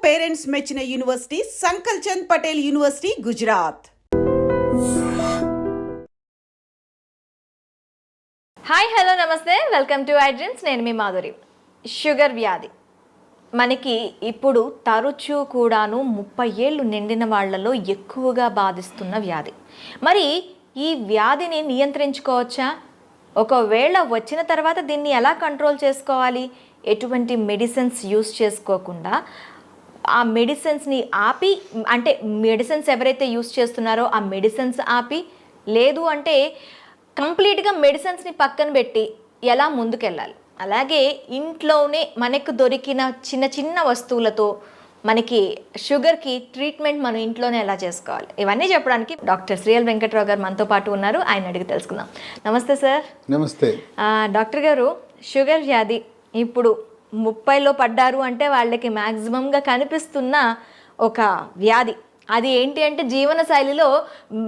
Parents మెచ్చిన university Sankalchand Patel university Gujarat. Hi hello నమస్తే, welcome to iDreams. నేను మీ మాధురి. షుగర్ వ్యాధి మనకి ఇప్పుడు తరచూ కూడాను 30 ఏళ్ళు నిండిన వాళ్ళలో ఎక్కువగా బాధిస్తున్న వ్యాధి. మరి ఈ వ్యాధిని నియంత్రించుకోవచ్చా? ఒకవేళ వచ్చిన తర్వాత దీన్ని ఎలా కంట్రోల్ చేసుకోవాలి? ఎటువంటి మెడిసిన్స్ యూస్ చేసుకోకుండా ఆ మెడిసిన్స్ని ఆపి, అంటే మెడిసిన్స్ ఎవరైతే యూస్ చేస్తున్నారో ఆ మెడిసిన్స్ ఆపి, లేదు అంటే కంప్లీట్గా మెడిసిన్స్ని పక్కన పెట్టి ఎలా ముందుకెళ్ళాలి? అలాగే ఇంట్లోనే మనకు దొరికిన చిన్న చిన్న వస్తువులతో మనకి షుగర్కి ట్రీట్మెంట్ మనం ఇంట్లోనే ఎలా చేసుకోవాలి, ఇవన్నీ చెప్పడానికి డాక్టర్ శ్రీఎల్ వెంకట్రావు గారు మనతో పాటు ఉన్నారు. ఆయన అడిగి తెలుసుకుందాం. నమస్తే సార్. నమస్తే డాక్టర్ గారు, షుగర్ వ్యాధి ఇప్పుడు 30లో పడ్డారు అంటే వాళ్ళకి మ్యాక్సిమంగా కనిపిస్తున్న ఒక వ్యాధి. అది ఏంటి అంటే జీవన శైలిలో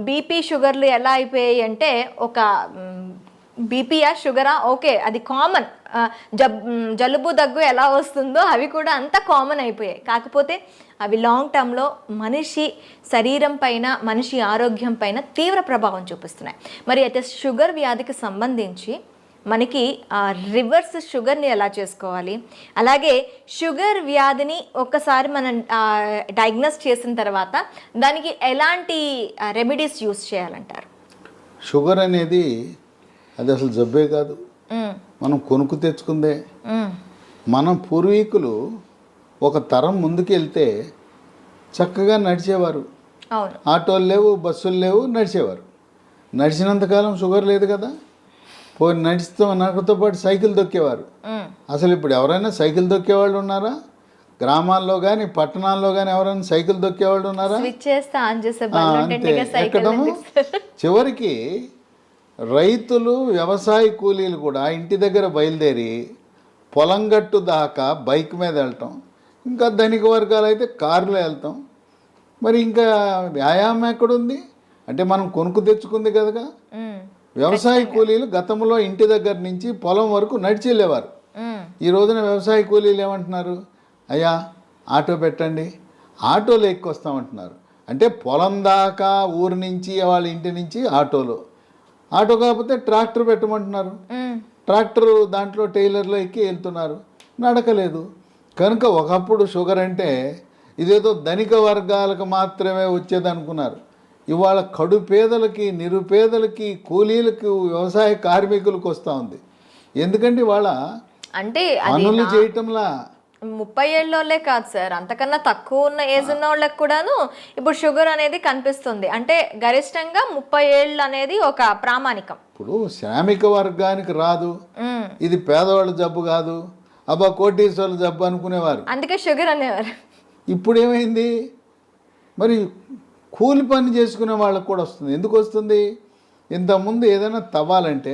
బీపీ షుగర్లు ఎలా అయిపోయాయి అంటే, ఒక బీపీయా షుగరా ఓకే అది కామన్, జలుబు దగ్గు ఎలా వస్తుందో అవి కూడా అంత కామన్ అయిపోయాయి. కాకపోతే అవి లాంగ్ టర్మ్లో మనిషి శరీరం పైన, మనిషి ఆరోగ్యం పైన తీవ్ర ప్రభావం చూపిస్తున్నాయి. మరి అయితే షుగర్ వ్యాధికి సంబంధించి మనకి రివర్స్ షుగర్ని ఎలా చేసుకోవాలి, అలాగే షుగర్ వ్యాధిని ఒక్కసారి మనం డయాగ్నోస్ చేసిన తర్వాత దానికి ఎలాంటి రెమెడీస్ యూస్ చేయాలంటారు? షుగర్ అనేది అది అసలు జబ్బే కాదు, మనం కొనుక్కు తెచ్చుకుందే. మనం పూర్వీకులు ఒక తరం ముందుకు వెళ్తే చక్కగా నడిచేవారు. ఆటోలు లేవు, బస్సులు లేవు, నడిచేవారు. నడిచినంతకాలం షుగర్ లేదు కదా. పోయి నడిస్తూ నాకుతో పాటు సైకిల్ దొక్కేవారు. అసలు ఇప్పుడు ఎవరైనా సైకిల్ దొక్కేవాళ్ళు ఉన్నారా? గ్రామాల్లో కానీ పట్టణాల్లో కానీ ఎవరైనా సైకిల్ దొక్కేవాళ్ళు ఉన్నారా? అంతే. ఎక్కడము చివరికి రైతులు, వ్యవసాయ కూలీలు కూడా ఇంటి దగ్గర బయలుదేరి పొలం గట్టు దాకా బైక్ మీద వెళ్ళటం, ఇంకా ధనిక వర్గాలు అయితే కారులో వెళ్తాం. మరి ఇంకా వ్యాయామం ఎక్కడుంది? అంటే మనం కొనుక్కు తెచ్చుకుంది కదా. వ్యవసాయ కూలీలు గతంలో ఇంటి దగ్గర నుంచి పొలం వరకు నడిచి వెళ్ళేవారు. ఈ రోజున వ్యవసాయ కూలీలు ఏమంటున్నారు? అయ్యా ఆటో పెట్టండి, ఆటోలో ఎక్కొస్తామంటున్నారు. అంటే పొలం దాకా ఊరు నుంచి వాళ్ళ ఇంటి నుంచి ఆటోలో, ఆటో కాకపోతే ట్రాక్టర్ పెట్టమంటున్నారు. ట్రాక్టర్ దాంట్లో టైలర్లో ఎక్కి వెళ్తున్నారు, నడకలేదు. కనుక ఒకప్పుడు షుగర్ అంటే ఇదేదో ధనిక వర్గాలకు మాత్రమే వచ్చేది అనుకున్నారు. ఇవాళ కడు పేదలకి, నిరుపేదలకి, కూలీలకు, వ్యవసాయ కార్మికులకు వస్తూ ఉంది. ఎందుకంటే ఇవాళ అంటే పనులు చేయటంలా 30 ఏళ్ళోళ్ళే కాదు సార్, అంతకన్నా తక్కువ ఉన్న ఏజ్ ఉన్న వాళ్ళకి కూడాను ఇప్పుడు షుగర్ అనేది కనిపిస్తుంది. అంటే గరిష్టంగా 30 ఏళ్ళు అనేది ఒక ప్రామాణికం. ఇప్పుడు శ్రామిక వర్గానికి రాదు, ఇది పేదవాళ్ళ జబ్బు కాదు, అబ్బా కోటీశ్వర్ల జబ్బు అనుకునేవారు, అందుకే షుగర్ అనేవారు. ఇప్పుడు ఏమైంది? మరి కూలి పని చేసుకునే వాళ్ళకు కూడా వస్తుంది. ఎందుకు వస్తుంది? ఇంతకుముందు ఏదైనా తవ్వాలంటే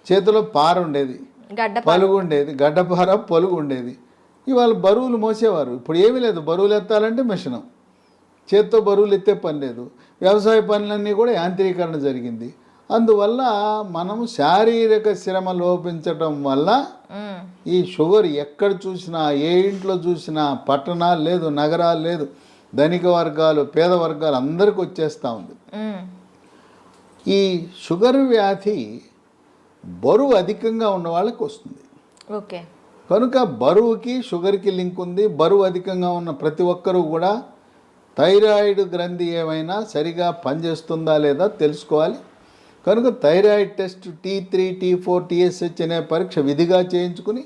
చేతిలో పార ఉండేది, పలుగు ఉండేది, గడ్డపార పలుగు ఉండేది. ఇవాళ బరువులు మోసేవారు. ఇప్పుడు ఏమీ లేదు, బరువులు ఎత్తాలంటే మిషను, చేత్తో బరువులు ఎత్తే పని లేదు. వ్యవసాయ పనులన్నీ కూడా యాంత్రీకరణ జరిగింది. అందువల్ల మనము శారీరక శ్రమ లోపించటం వల్ల ఈ షుగర్ ఎక్కడ చూసినా, ఏ ఇంట్లో చూసినా, పట్టణాలు లేదు, నగరాలు లేదు, ధనిక వర్గాలు, పేద వర్గాలు అందరికి వచ్చేస్తూ ఉంది. ఈ షుగర్ వ్యాధి బరువు అధికంగా ఉన్న వాళ్ళకి వస్తుంది. ఓకే. కనుక బరువుకి షుగర్కి లింక్ ఉంది. బరువు అధికంగా ఉన్న ప్రతి ఒక్కరూ కూడా థైరాయిడ్ గ్రంథి ఏమైనా సరిగా పనిచేస్తుందా లేదా తెలుసుకోవాలి. కనుక thyroid test T3, T4, TSH అనే పరీక్ష విధిగా చేయించుకుని,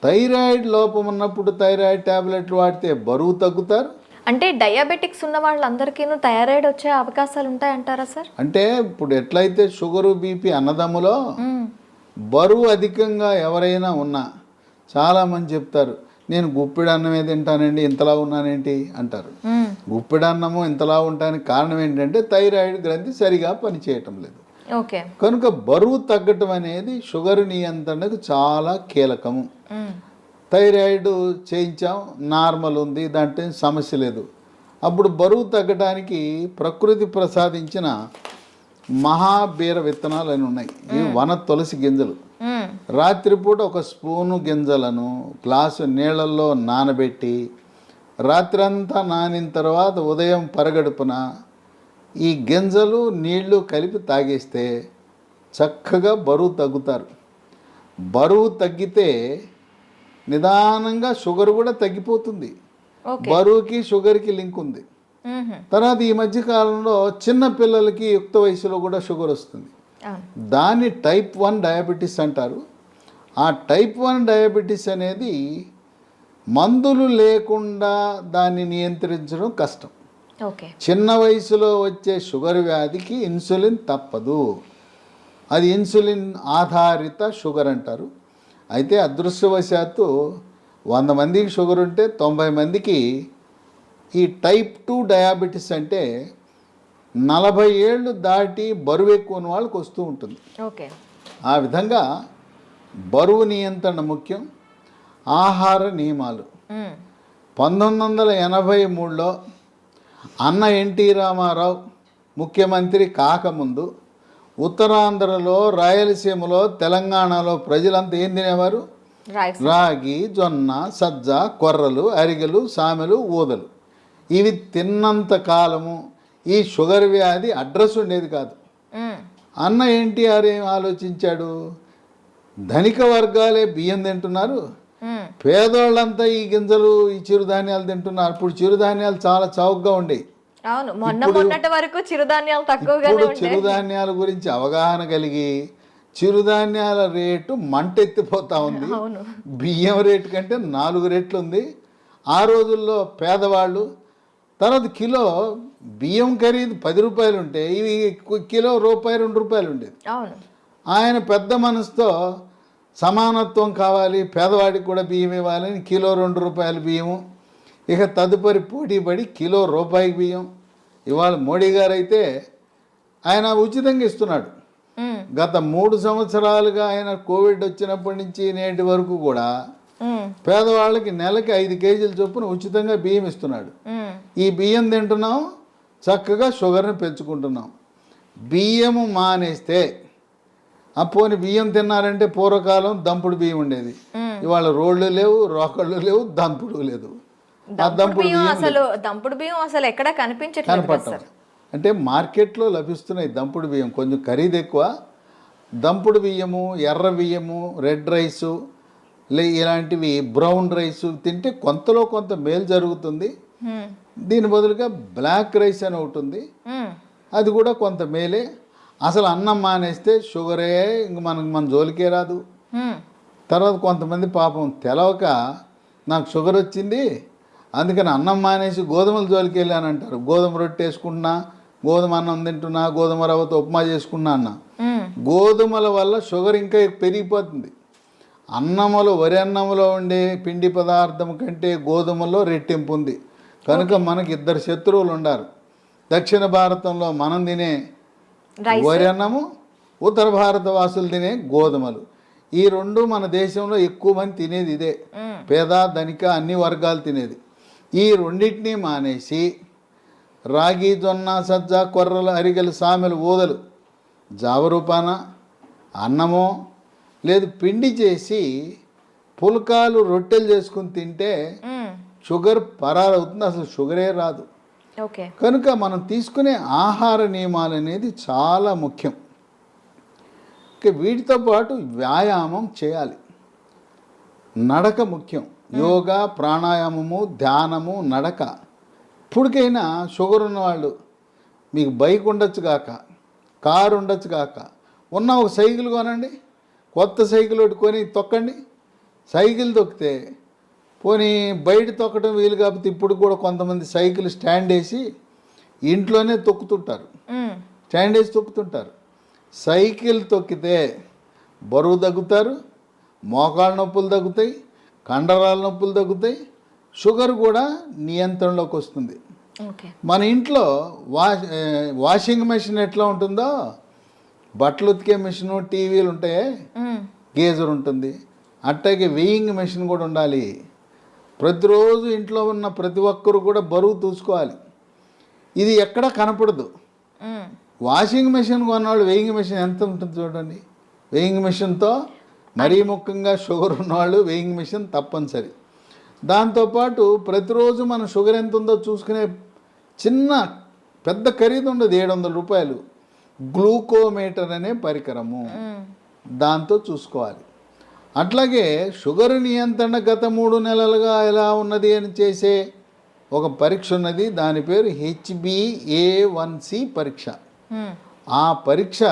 థైరాయిడ్ లోపం ఉన్నప్పుడు థైరాయిడ్ ట్యాబ్లెట్లు వాడితే బరువు తగ్గుతారు. అంటే డయాబెటిక్స్ ఉన్న వాళ్ళందరికీ థైరాయిడ్ వచ్చే అవకాశాలు ఉంటాయంటారా సార్? అంటే ఇప్పుడు ఎట్లయితే షుగరు, బీపీ అన్నదమ్ములో బరువు అధికంగా ఎవరైనా ఉన్నా చాలామంది చెప్తారు, నేను గుప్పిడి అన్నమే తింటానండి, ఇంతలా ఉన్నానేంటి అంటారు. గుప్పిడి అన్నము ఇంతలా ఉండడానికి కారణం ఏంటంటే థైరాయిడ్ గ్రంథి సరిగా పనిచేయటం లేదు. ఓకే. కనుక బరువు తగ్గటం అనేది షుగర్ నియంత్రణకు చాలా కీలకము. థైరాయిడ్ చేయించాం, నార్మల్ ఉంది, దాంట్లో సమస్య లేదు. అప్పుడు బరువు తగ్గడానికి ప్రకృతి ప్రసాదించిన మహాబీర విత్తనాలు అని ఉన్నాయి. ఇవి వన తులసి గింజలు. రాత్రిపూట ఒక స్పూను గింజలను గ్లాసు నీళ్ళల్లో నానబెట్టి రాత్రంతా నానిన తర్వాత ఉదయం పరగడుపున ఈ గింజలు నీళ్లు కలిపి తాగేస్తే చక్కగా బరువు తగ్గుతారు. బరువు తగ్గితే నిదానంగా షుగర్ కూడా తగ్గిపోతుంది. బరువుకి షుగర్కి లింక్ ఉంది. తర్వాత ఈ మధ్య కాలంలో చిన్న పిల్లలకి యుక్త వయసులో కూడా షుగర్ వస్తుంది. దాన్ని టైప్ 1 డయాబెటీస్ అంటారు. ఆ టైప్ 1 డయాబెటీస్ అనేది మందులు లేకుండా దాన్ని నియంత్రించడం కష్టం. చిన్న వయసులో వచ్చే షుగర్ వ్యాధికి ఇన్సులిన్ తప్పదు. అది ఇన్సులిన్ ఆధారిత షుగర్ అంటారు. అయితే అదృష్టవశాత్తు 100 మందికి షుగర్ ఉంటే 90 మందికి ఈ టైప్ 2 డయాబెటీస్ అంటే 40 ఏళ్ళు దాటి బరువు ఎక్కువ ఉన్న వాళ్ళకి వస్తూ ఉంటుంది. ఆ విధంగా బరువు నియంత్రణ ముఖ్యం. ఆహార నియమాలు 1983లో అన్న ఎన్టీ రామారావు ముఖ్యమంత్రి కాకముందు ఉత్తరాంధ్రలో, రాయలసీమలో, తెలంగాణలో ప్రజలంతా ఏం తినేవారు? రాగి, జొన్న, సజ్జ, కొర్రలు, అరిగెలు, సామెలు, ఊదలు. ఇవి తిన్నంత కాలము ఈ షుగర్ వ్యాధి అడ్రస్ ఉండేది కాదు. అన్న ఎన్టీఆర్ ఏం ఆలోచించాడు? ధనిక వర్గాలే బియ్యం తింటున్నారు, పేదోళ్ళంతా ఈ గింజలు, ఈ చిరుధాన్యాలు తింటున్నారు. ఇప్పుడు చిరుధాన్యాలు చాలా చౌకగా ఉండేవి. చిరుధాన్యాల గురించి అవగాహన కలిగి చిరుధాన్యాల రేటు మంటెత్తిపోతా ఉంది. బియ్యం రేటు కంటే 4 రెట్లు ఉంది. ఆ రోజుల్లో పేదవాళ్ళు తర్వాత కిలో బియ్యం ఖరీదు 10 రూపాయలు ఉంటే ఇవి కిలో రూపాయి 2 రూపాయలు ఉండేది. ఆయన పెద్ద మనసుతో సమానత్వం కావాలి, పేదవాడికి కూడా బియ్యం ఇవ్వాలని కిలో 2 రూపాయల బియ్యము. ఇక తదుపరి పోటీ పడి కిలో రూపాయికి బియ్యం. ఇవాళ మోడీ గారు అయితే ఆయన ఉచితంగా ఇస్తున్నాడు. గత 3 సంవత్సరాలుగా ఆయన కోవిడ్ వచ్చినప్పటి నుంచి నేటి వరకు కూడా పేదవాళ్ళకి నెలకి 5 కేజీల చొప్పున ఉచితంగా బియ్యం ఇస్తున్నాడు. ఈ బియ్యం తింటున్నాం, చక్కగా షుగర్ని పెంచుకుంటున్నాం. బియ్యము మానేస్తే పోని బియ్యం తిన్నారంటే పూర్వకాలం దంపుడు బియ్యం ఉండేది. ఇవాళ రోళ్ళు లేవు, రోకళ్ళు లేవు, దంపుడు లేదు. దంపుడు బియ్యం అసలు ఎక్కడ కనపడటం అంటే మార్కెట్లో లభిస్తున్నాయి దంపుడు బియ్యం, కొంచెం ఖరీదు ఎక్కువ. దంపుడు బియ్యము, ఎర్ర బియ్యము, రెడ్ రైసు ఇలాంటివి, బ్రౌన్ రైసు తింటే కొంతలో కొంత మేలు జరుగుతుంది. దీని బదులుగా బ్లాక్ రైస్ అని ఒకటి ఉంది, అది కూడా కొంత మేలే. అసలు అన్నం మానేస్తే షుగరే ఇంక మన జోలికే రాదు. తర్వాత కొంతమంది పాపం తెలవక నాకు షుగర్ వచ్చింది అందుకని అన్నం మానేసి గోధుమల జోలికి వెళ్ళాను అంటారు. గోధుమ రొట్టె వేసుకుంటున్నా, గోధుమ అన్నం తింటున్నా, గోధుమ రవ్వతో ఉప్మా చేసుకున్నా అన్న. గోధుమల వల్ల షుగర్ ఇంకా పెరిగిపోతుంది. అన్నములో, వరి అన్నంలో ఉండే పిండి పదార్థం కంటే గోధుమలో రెట్టింపు ఉంది. కనుక మనకి 2 శత్రువులు ఉండారు. దక్షిణ భారతంలో మనం తినే వరి అన్నము, ఉత్తర భారత వాసులు తినే గోధుమలు. ఈ 2 మన దేశంలో ఎక్కువ మంది తినేది ఇదే. పేద, ధనిక అన్ని వర్గాలు తినేది. ఈ రెండింటినీ మానేసి రాగి, జొన్న, సజ్జ, కొర్రలు, అరిగెలు, సామెలు, ఊదలు జావరూపాన అన్నమో లేదు పిండి చేసి పుల్కాలు, రొట్టెలు చేసుకుని తింటే షుగర్ పరారవుతుంది, అసలు షుగరే రాదు. కనుక మనం తీసుకునే ఆహార నియమాలు అనేది చాలా ముఖ్యం. వీటితో పాటు వ్యాయామం చేయాలి. నడక ముఖ్యం. యోగా, ప్రాణాయామము, ధ్యానము, నడక. ఇప్పటికైనా షుగర్ ఉన్నవాళ్ళు మీకు బైక్ ఉండొచ్చు కాక, కారు ఉండొచ్చు కాక, ఉన్న ఒక సైకిల్ కొనండి, కొత్త సైకిల్ కొని తొక్కండి. సైకిల్ తొక్కితే పోనీ బయట తొక్కడం వీలు కాకపోతే ఇప్పుడు కూడా కొంతమంది సైకిల్ స్టాండ్ వేసి ఇంట్లోనే తొక్కుతుంటారు, స్టాండ్ వేసి తొక్కుతుంటారు. సైకిల్ తొక్కితే బరువు తగ్గుతారు, మోకాళ్ళ నొప్పులు తగ్గుతాయి, కండరాల నొప్పులు తగ్గుతాయి, షుగర్ కూడా నియంత్రణలోకి వస్తుంది. మన ఇంట్లో వాషింగ్ మెషిన్ ఎట్లా ఉంటుందో, బట్టలు ఉతికే మెషిన్, టీవీలు ఉంటాయి, గేజర్ ఉంటుంది, అట్టాగే వెయింగ్ మెషిన్ కూడా ఉండాలి. ప్రతిరోజు ఇంట్లో ఉన్న ప్రతి ఒక్కరు కూడా బరువు చూసుకోవాలి. ఇది ఎక్కడా కనపడదు. వాషింగ్ మెషిన్ కొన్నవాళ్ళు వెయింగ్ మెషిన్ ఎంత ఉంటుంది చూడండి. వెయింగ్ మెషిన్తో మరీ ముఖ్యంగా షుగర్ ఉన్నవాళ్ళు వెయింగ్ మెషిన్ తప్పనిసరి. దాంతోపాటు ప్రతిరోజు మన షుగర్ ఎంత ఉందో చూసుకునే చిన్న పెద్ద ఖరీదు ఉండదు, 700 రూపాయలు గ్లూకోమీటర్ అనే పరికరము, దాంతో చూసుకోవాలి. అట్లాగే షుగర్ నియంత్రణ గత 3 నెలలుగా ఎలా ఉన్నది అని చేసే ఒక పరీక్ష ఉన్నది, దాని పేరు HbA1c పరీక్ష. ఆ పరీక్ష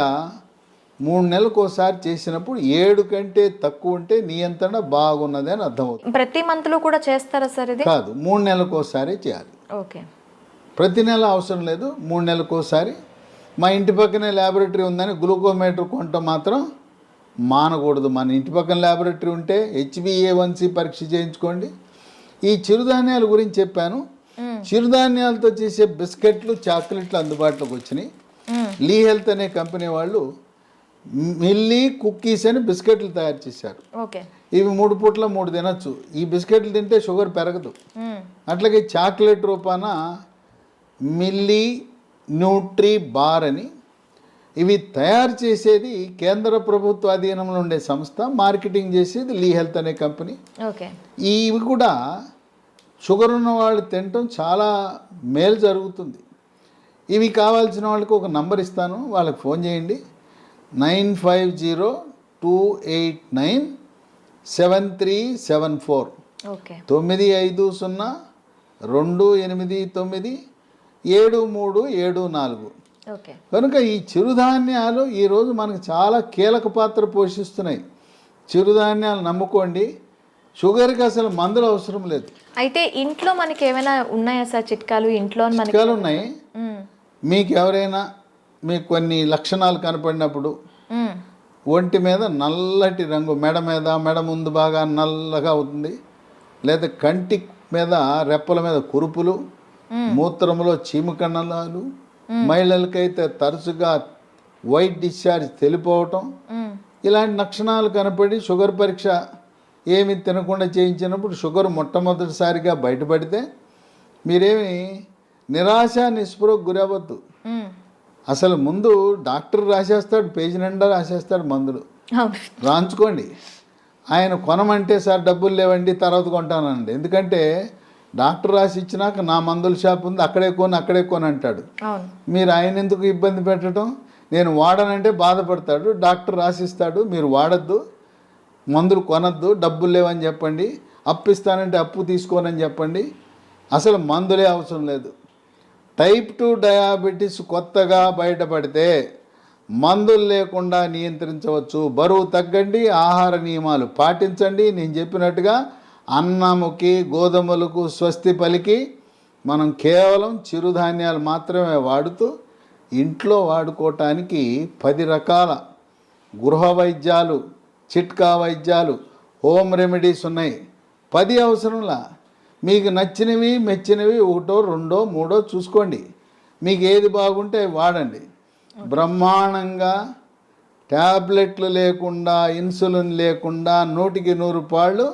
3 నెలలకు ఒకసారి చేసినప్పుడు 7 కంటే తక్కువ ఉంటే నియంత్రణ బాగున్నది అని అర్థమవుతుంది. ప్రతి మంత్లో కూడా చేస్తారా సార్ ఇది? కాదు, 3 నెలలకు ఒకసారి చేయాలి. ఓకే, ప్రతి నెల అవసరం లేదు, 3 నెలలకు ఒకసారి. మా ఇంటి పక్కనే ల్యాబొరేటరీ ఉందని గ్లూకోమీటర్ కొనటం మాత్రం మానకూడదు. మన ఇంటి పక్కన ల్యాబొరేటరీ ఉంటే HbA1c పరీక్ష చేయించుకోండి. ఈ చిరుధాన్యాల గురించి చెప్పాను. చిరుధాన్యాలతో చేసే బిస్కెట్లు, చాక్లెట్లు అందుబాటులోకి వచ్చినాయి. లీ హెల్త్ అనే కంపెనీ వాళ్ళు మిల్లీ కుక్కీస్ అని బిస్కెట్లు తయారు చేశారు. ఓకే, ఇవి 3 పూట్ల 3 తినచ్చు. ఈ బిస్కెట్లు తింటే షుగర్ పెరగదు. అట్లాగే చాక్లెట్ రూపాన మిల్లీ న్యూట్రీ బార్ అని, ఇవి తయారు చేసేది కేంద్ర ప్రభుత్వ అధీనంలో ఉండే సంస్థ, మార్కెటింగ్ చేసేది లీ హెల్త్ అనే కంపెనీ. ఓకే, ఇవి కూడా షుగర్ ఉన్న వాళ్ళు తినటం చాలా మేలు జరుగుతుంది. ఇవి కావాల్సిన వాళ్ళకి ఒక నంబర్ ఇస్తాను, వాళ్ళకి ఫోన్ చేయండి. 9502897374. ఓకే, 9502897374. ఓకే. కనుక ఈ చిరుధాన్యాలు ఈరోజు మనకు చాలా కీలక పాత్ర పోషిస్తున్నాయి. చిరుధాన్యాలు నమ్ముకోండి, షుగర్కి అసలు మందులు అవసరం లేదు. అయితే ఇంట్లో మనకి ఏమైనా ఉన్నాయా సార్ చిట్కాలు? ఇంట్లో చిట్కాలు ఉన్నాయి. మీకు ఎవరైనా మీకు కొన్ని లక్షణాలు కనపడినప్పుడు ఒంటి మీద నల్లటి రంగు, మెడ ముందు బాగా నల్లగా అవుతుంది, లేదా కంటి మీద రెప్పల మీద కురుపులు, మూత్రంలో చీమకణాలు, మహిళలకైతే తరచుగా వైట్ డిశ్చార్జ్ తెలిపోవటం, ఇలాంటి లక్షణాలు కనపడి షుగర్ పరీక్ష ఏమి తినకుండా చేయించినప్పుడు షుగర్ మొట్టమొదటిసారిగా బయటపడితే మీరేమి నిరాశ నిస్పృహకు గురవద్దు. అసలు ముందు డాక్టర్ రాసేస్తాడు, పేజీ నిండా రాసేస్తాడు మందులు, రాంచుకోండి. ఆయన కొనమంటే సార్ డబ్బులు లేవండి తర్వాత కొంటానండి, ఎందుకంటే డాక్టర్ రాసి ఇచ్చినాక నా మందుల షాప్ ఉంది అక్కడే కొని అంటాడు. మీరు ఆయన ఎందుకు ఇబ్బంది పెట్టడం? నేను వాడనంటే బాధపడతాడు, డాక్టర్ రాసిస్తాడు, మీరు వాడద్దు, మందులు కొనద్దు, డబ్బులు లేవని చెప్పండి, అప్పు ఇస్తానంటే అప్పు తీసుకోనని చెప్పండి. అసలు మందులే అవసరం లేదు. టైప్ 2 డయాబెటీస్ కొత్తగా బయటపడితే మందులు లేకుండా నియంత్రించవచ్చు. బరువు తగ్గండి, ఆహార నియమాలు పాటించండి. నేను చెప్పినట్టుగా అన్నముకి గోధుమలకు స్వస్తి పలికి మనం కేవలం చిరుధాన్యాలు మాత్రమే వాడుతూ ఇంట్లో వాడుకోవటానికి 10 రకాల గృహ వైద్యాలు, చిట్కా వైద్యాలు, హోమ్ రెమెడీస్ ఉన్నాయి. 10 అవసరంలా. మీకు నచ్చినవి మెచ్చినవి 1, 2, 3 చూసుకోండి. మీకు ఏది బాగుంటే వాడండి. బ్రహ్మాండంగా ట్యాబ్లెట్లు లేకుండా, ఇన్సులిన్ లేకుండా 100కి 100 పాళ్ళు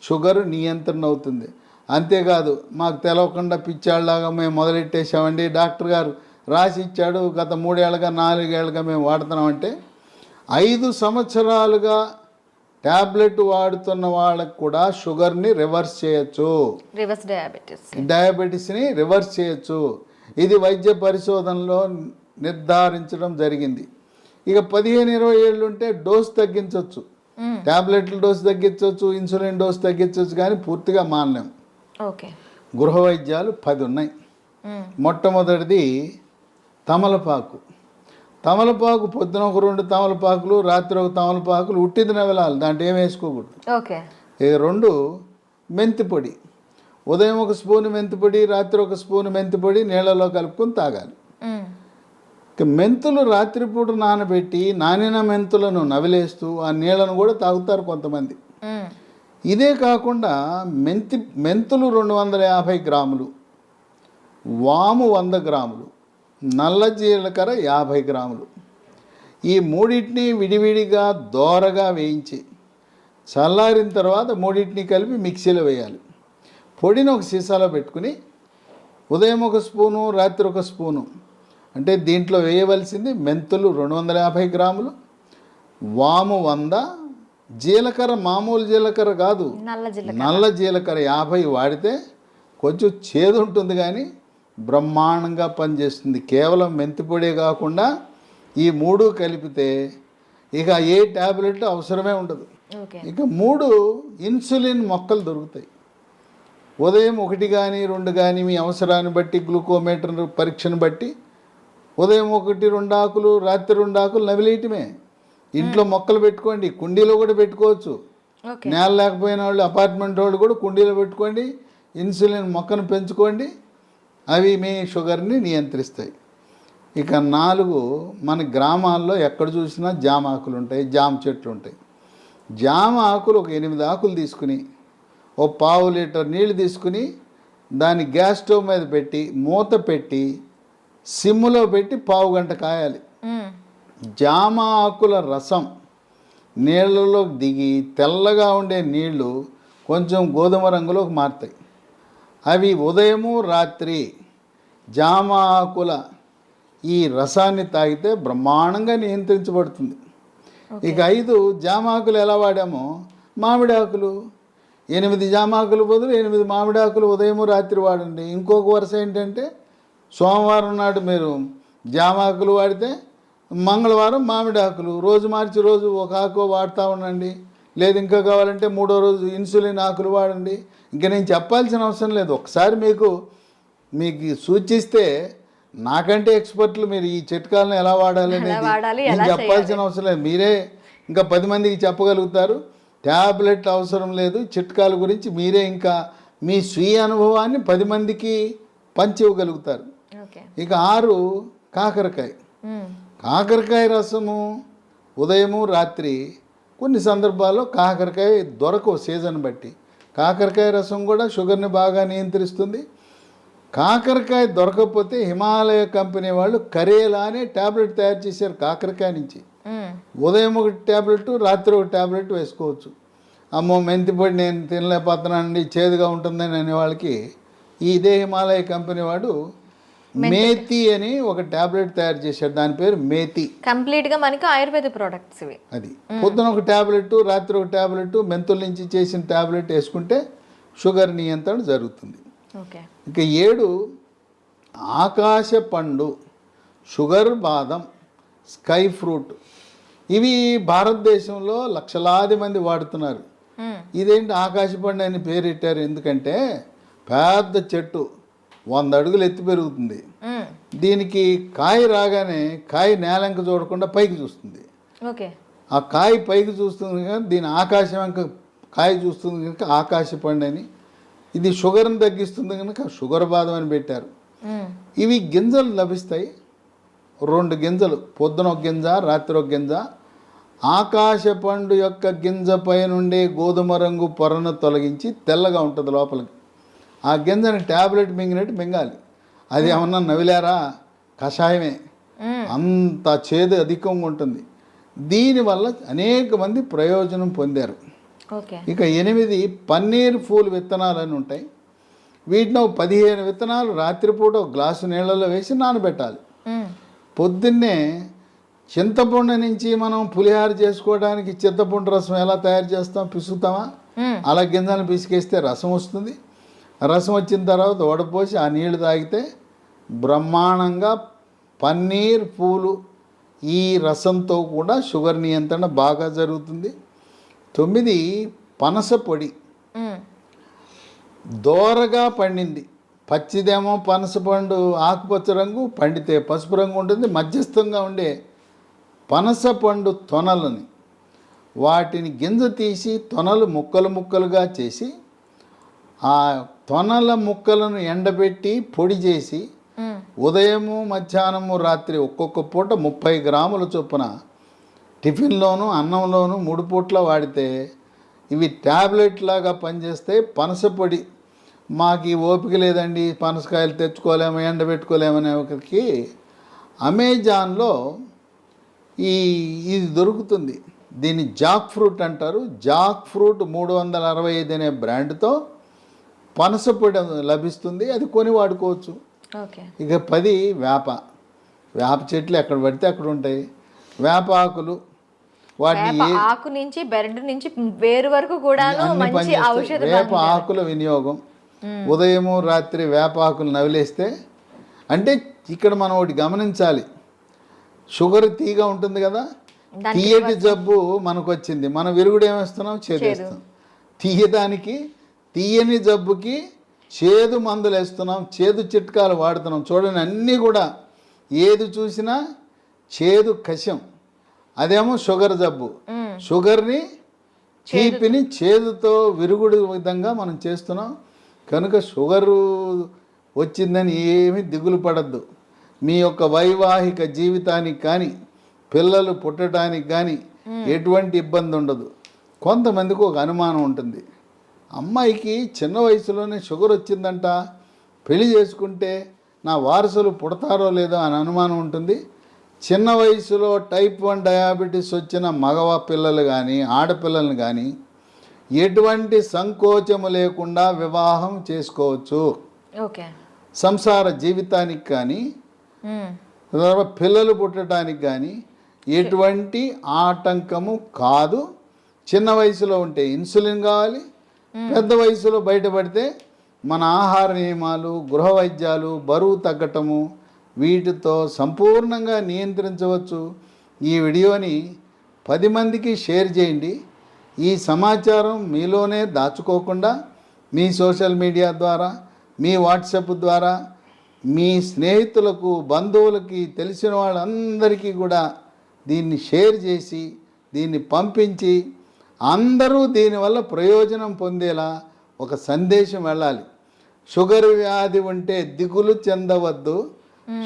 షుగర్ నియంత్రణ అవుతుంది. అంతేకాదు మాకు తెలవకుండా పిచ్చాళ్ళలాగా మేము మొదలెట్టేసామండి, డాక్టర్ గారు రాసి ఇచ్చాడు, గత 3 ఏళ్ళుగా 4 ఏళ్ళుగా మేము వాడుతున్నామంటే 5 సంవత్సరాలుగా ట్యాబ్లెట్ వాడుతున్న వాళ్ళకు కూడా షుగర్ని రివర్స్ చేయొచ్చు, డయాబెటీస్ని రివర్స్ చేయొచ్చు. ఇది వైద్య పరిశోధనలో నిర్ధారించడం జరిగింది. ఇక 15-20 ఏళ్ళు ఉంటే డోస్ తగ్గించవచ్చు, ట్యాబ్లెట్ల డోస్ తగ్గించవచ్చు, ఇన్సులిన్ డోస్ తగ్గించవచ్చు, కానీ పూర్తిగా మానలేం. గృహ వైద్యాలు 10 ఉన్నాయి. మొట్టమొదటిది తమలపాకు. తమలపాకు పొద్దున ఒక 2 తమలపాకులు, రాత్రి ఒక తమలపాకులు ఉట్టిది నవలాలి, దాంట్లో ఏం వేసుకోకూడదు. ఇక 2 మెంతిపొడి. ఉదయం 1 స్పూన్ మెంతిపొడి, రాత్రి 1 స్పూన్ మెంతిపొడి నీళ్ళలో కలుపుకొని తాగాలి. ఇక మెంతులు రాత్రిపూట నానబెట్టి నానిన మెంతులను నవిలేస్తూ ఆ నీళ్ళను కూడా తాగుతారు కొంతమంది. ఇదే కాకుండా మెంతులు 250 గ్రాములు, వాము 100 గ్రాములు, నల్ల జీలకర్ర 50 గ్రాములు. ఈ మూడింటిని విడివిడిగా దోరగా వేయించి చల్లారిన తర్వాత మూడింటిని కలిపి మిక్సీలో వేయాలి. పొడిని ఒక సీసాలో పెట్టుకుని ఉదయం 1 స్పూను, రాత్రి 1 స్పూను, అంటే దీంట్లో వేయవలసింది మెంతులు 250 గ్రాములు, వాము 100, జీలకర్ర మామూలు జీలకర్ర కాదు, నల్ల జీలకర్ర. నల్ల జీలకర్ర 50 వాడితే కొంచెం చేదు ఉంటుంది కానీ బ్రహ్మాండంగా పనిచేస్తుంది. కేవలం మెంతిపొడే కాకుండా ఈ 3 కలిపితే ఇక ఏ ట్యాబ్లెట్ అవసరమే ఉండదు. ఓకే. ఇక 3 ఇన్సులిన్ మొక్కలు దొరుకుతాయి. ఉదయం 1 కానీ 2 కానీ మీ అవసరాన్ని బట్టి గ్లూకోమీటర్ పరీక్షను బట్టి ఉదయం 1-2 ఆకులు, రాత్రి 2 ఆకులు నవిలేయటమే. ఇంట్లో మొక్కలు పెట్టుకోండి, కుండీలో కూడా పెట్టుకోవచ్చు. ఓకే. నేల లేకపోయిన వాళ్ళు, అపార్ట్మెంట్ వాళ్ళు కూడా కుండీలో పెట్టుకోండి, ఇన్సులిన్ మొక్కను పెంచుకోండి. అవి మీ షుగర్ని నియంత్రిస్తాయి. ఇక 4 మన గ్రామాల్లో ఎక్కడ చూసినా జామ ఆకులు ఉంటాయి, జామ చెట్లు ఉంటాయి. జామ ఆకులు ఒక 8 ఆకులు తీసుకుని ఓ 1/2 లీటర్ నీళ్ళు తీసుకుని దాన్ని గ్యాస్ స్టవ్ మీద పెట్టి మూత పెట్టి సిమ్లో పెట్టి 1/2 గంట కాయాలి. జామ ఆకుల రసం నీళ్ళలోకి దిగి తెల్లగా ఉండే నీళ్లు కొంచెం గోధుమ రంగులోకి మారుతాయి. అవి ఉదయము రాత్రి జామ ఆకుల ఈ రసాన్ని తాగితే బ్రహ్మాండంగా నియంత్రించబడుతుంది. ఇక 5 జామ ఆకులు ఎలా వాడామో మామిడి ఆకులు 8 జామ ఆకులు బదులు 8 మామిడి ఆకులు ఉదయము రాత్రి వాడండి. ఇంకొక వరుస ఏంటంటే సోమవారం నాడు మీరు జామ ఆకులు వాడితే మంగళవారం మామిడి ఆకులు, రోజు మార్చి రోజు ఒక ఆకు వాడుతూ ఉండండి. లేదు ఇంకా కావాలంటే 3వ రోజు ఇన్సులిన్ ఆకులు వాడండి. ఇంకా నేను చెప్పాల్సిన అవసరం లేదు. ఒకసారి మీకు సూచిస్తే నాకంటే ఎక్స్పర్ట్లు మీరు ఈ చిట్కాలను ఎలా వాడాలి అనేది నేను చెప్పాల్సిన అవసరం లేదు. మీరే ఇంకా 10 మందికి చెప్పగలుగుతారు. ట్యాబ్లెట్ అవసరం లేదు. చిట్కాల గురించి మీరే ఇంకా మీ స్వీయ అనుభవాన్ని 10 మందికి పంచి ఇవ్వగలుగుతారు. ఇక 6 కాకరకాయ. కాకరకాయ రసము ఉదయము రాత్రి కొన్ని సందర్భాల్లో కాకరకాయ దొరకవు సీజన్ బట్టి. కాకరకాయ రసం కూడా షుగర్ని బాగా నియంత్రిస్తుంది. కాకరకాయ దొరకకపోతే హిమాలయ కంపెనీ వాళ్ళు కరేలా అనే ట్యాబ్లెట్ తయారు చేశారు కాకరకాయ నుంచి. ఉదయం 1 ట్యాబ్లెట్, రాత్రి 1 ట్యాబ్లెట్ వేసుకోవచ్చు. అమ్మో మెంతిపొడి నేను తినలేకపోతున్నానండి, చేదుగా ఉంటుందని అనే వాళ్ళకి ఇదే హిమాలయ కంపెనీ వాడు మేతి అని ఒక ట్యాబ్లెట్ తయారు చేశాడు. దాని పేరు మేతి. కంప్లీట్గా మనకి ఆయుర్వేద ప్రోడక్ట్స్ ఇవి. అది పొద్దున 1 ట్యాబ్లెట్, రాత్రి 1 ట్యాబ్లెట్, మెంతుల నుంచి చేసిన ట్యాబ్లెట్ వేసుకుంటే షుగర్ నియంత్రణ జరుగుతుంది. ఓకే. ఇక 7 ఆకాశ పండు, షుగర్ బాదం, స్కై ఫ్రూట్. ఇవి భారతదేశంలో లక్షలాది మంది వాడుతున్నారు. ఇదేంటి ఆకాశ పండు అని పేరెట్టారు ఎందుకంటే పెద్ద చెట్టు 100 అడుగులు ఎత్తి పెరుగుతుంది. దీనికి కాయ రాగానే కాయ నేలంక చూడకుండా పైకి చూస్తుంది. ఓకే. ఆ కాయ పైకి చూస్తుంది కనుక దీని ఆకాశం వెంక కాయ చూస్తుంది కనుక ఆకాశ పండు అని. ఇది షుగర్ని తగ్గిస్తుంది కనుక షుగర్ బాదం అని పెట్టారు. ఇవి గింజలు లభిస్తాయి. 2 గింజలు, పొద్దున 1 గింజ, రాత్రి 1 గింజ. ఆకాశ పండు యొక్క గింజ పై నుండే గోధుమ రంగు పొరను తొలగించి తెల్లగా ఉంటుంది లోపలికి. ఆ గింజని ట్యాబ్లెట్ మింగినట్టు మింగాలి. అది ఏమన్నా నవిలారా, కషాయమే. అంత చేదు అధికంగా ఉంటుంది. దీనివల్ల అనేక మంది ప్రయోజనం పొందారు. ఇక 8 పన్నీర్ పూలు విత్తనాలు అని ఉంటాయి. వీటిని 15 విత్తనాలు రాత్రిపూట 1 గ్లాసు నీళ్ళలో వేసి నానబెట్టాలి. పొద్దున్నే చింతపండు నుంచి మనం పులిహార చేసుకోవడానికి చింతపండు రసం ఎలా తయారు చేస్తాం, పిసుకుతామా? అలా గింజలను పిసికేస్తే రసం వస్తుంది. రసం వచ్చిన తర్వాత వడపోసి ఆ నీళ్లు తాగితే బ్రహ్మాండంగా పన్నీర్ పూలు ఈ రసంతో కూడా షుగర్ నియంత్రణ బాగా జరుగుతుంది. 9 పనస పొడి. దోరగా పండింది. పచ్చిదేమో పనస పండు ఆకుపచ్చ రంగు, పండితే పసుపు రంగు ఉంటుంది. మధ్యస్థంగా ఉండే పనస పండు తొనలని వాటిని గింజ తీసి తొనలు ముక్కలుగా చేసి ఆ తొనల ముక్కలను ఎండబెట్టి పొడి చేసి ఉదయము మధ్యాహ్నము రాత్రి ఒక్కొక్క పూట 30 గ్రాముల చొప్పున టిఫిన్లోను అన్నంలోను 3 పూట్ల వాడితే ఇవి ట్యాబ్లెట్ లాగా పనిచేస్తాయి. పనస పొడి మాకు ఈ ఓపిక లేదండి, పనసకాయలు తెచ్చుకోలేము, ఎండబెట్టుకోలేమనే ఒకరికి అమెజాన్లో ఇది దొరుకుతుంది. దీన్ని జాక్ ఫ్రూట్ అంటారు. జాక్ ఫ్రూట్ 365 అనే బ్రాండ్తో పనస పొడి లభిస్తుంది. అది కొని వాడుకోవచ్చు. ఇక 10 వేప చెట్లు ఎక్కడ పడితే అక్కడ ఉంటాయి. వేప ఆకులు వాటిని వేప ఆకు నుంచి బెరడు నుంచి వేరు వరకు కూడాను అన్ని మంచి పనిచేస్తాయి. ఔషధ వేప ఆకుల వినియోగం ఉదయము రాత్రి వేప ఆకులు నవిలేస్తే, అంటే ఇక్కడ మనం ఒకటి గమనించాలి, షుగర్ తీగ ఉంటుంది కదా, తీయటి జబ్బు మనకు వచ్చింది, మనం విరుగుడు ఏమేస్తున్నాం, చేదేస్తాం. తీయదానికి తీయని జబ్బుకి చేదు మందులు వేస్తున్నాం, చేదు చిట్కాలు వాడుతున్నాం. చూడండి, అన్నీ కూడా ఏది చూసినా చేదు కషం. అదేమో షుగర్ జబ్బు, షుగర్ని తీపిని చేదుతో విరుగుడు విధంగా మనం చేస్తున్నాం. కనుక షుగరు వచ్చిందని ఏమీ దిగులు పడద్దు. మీ యొక్క వైవాహిక జీవితానికి కానీ పిల్లలు పుట్టడానికి కానీ ఎటువంటి ఇబ్బంది ఉండదు. కొంతమందికి ఒక అనుమానం ఉంటుంది, అమ్మాయికి చిన్న వయసులోనే షుగర్ వచ్చిందంట, పెళ్లి చేసుకుంటే నా వారసులు పుడతారో లేదో అని అనుమానం ఉంటుంది. చిన్న వయసులో టైప్ 1 డయాబెటీస్ వచ్చిన మగవా పిల్లలు కానీ ఆడపిల్లలను కానీ ఎటువంటి సంకోచము లేకుండా వివాహం చేసుకోవచ్చు. ఓకే, సంసార జీవితానికి కానీ పిల్లలు పుట్టడానికి కానీ ఎటువంటి ఆటంకము కాదు. చిన్న వయసులో ఉంటే ఇన్సులిన్ కావాలి, పెద్ద వయసులో బయటపడితే మన ఆహార నియమాలు, గృహ వైద్యాలు, బరువు తగ్గటము, వీటితో సంపూర్ణంగా నియంత్రించవచ్చు. ఈ వీడియోని 10 మందికి షేర్ చేయండి. ఈ సమాచారం మీలోనే దాచుకోకుండా మీ సోషల్ మీడియా ద్వారా, మీ వాట్సాప్ ద్వారా, మీ స్నేహితులకు, బంధువులకి, తెలిసిన వాళ్ళందరికీ కూడా దీన్ని షేర్ చేసి దీన్ని పంపించి అందరూ దీనివల్ల ప్రయోజనం పొందేలా ఒక సందేశం వెళ్ళాలి. షుగర్ వ్యాధి ఉంటే దిగులు చెందవద్దు,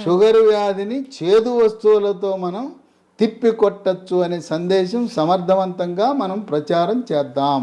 షుగర్ వ్యాధిని చేదు వస్తువులతో మనం తిప్పికొట్టచ్చు అనే సందేశం సమర్థవంతంగా మనం ప్రచారం చేద్దాం.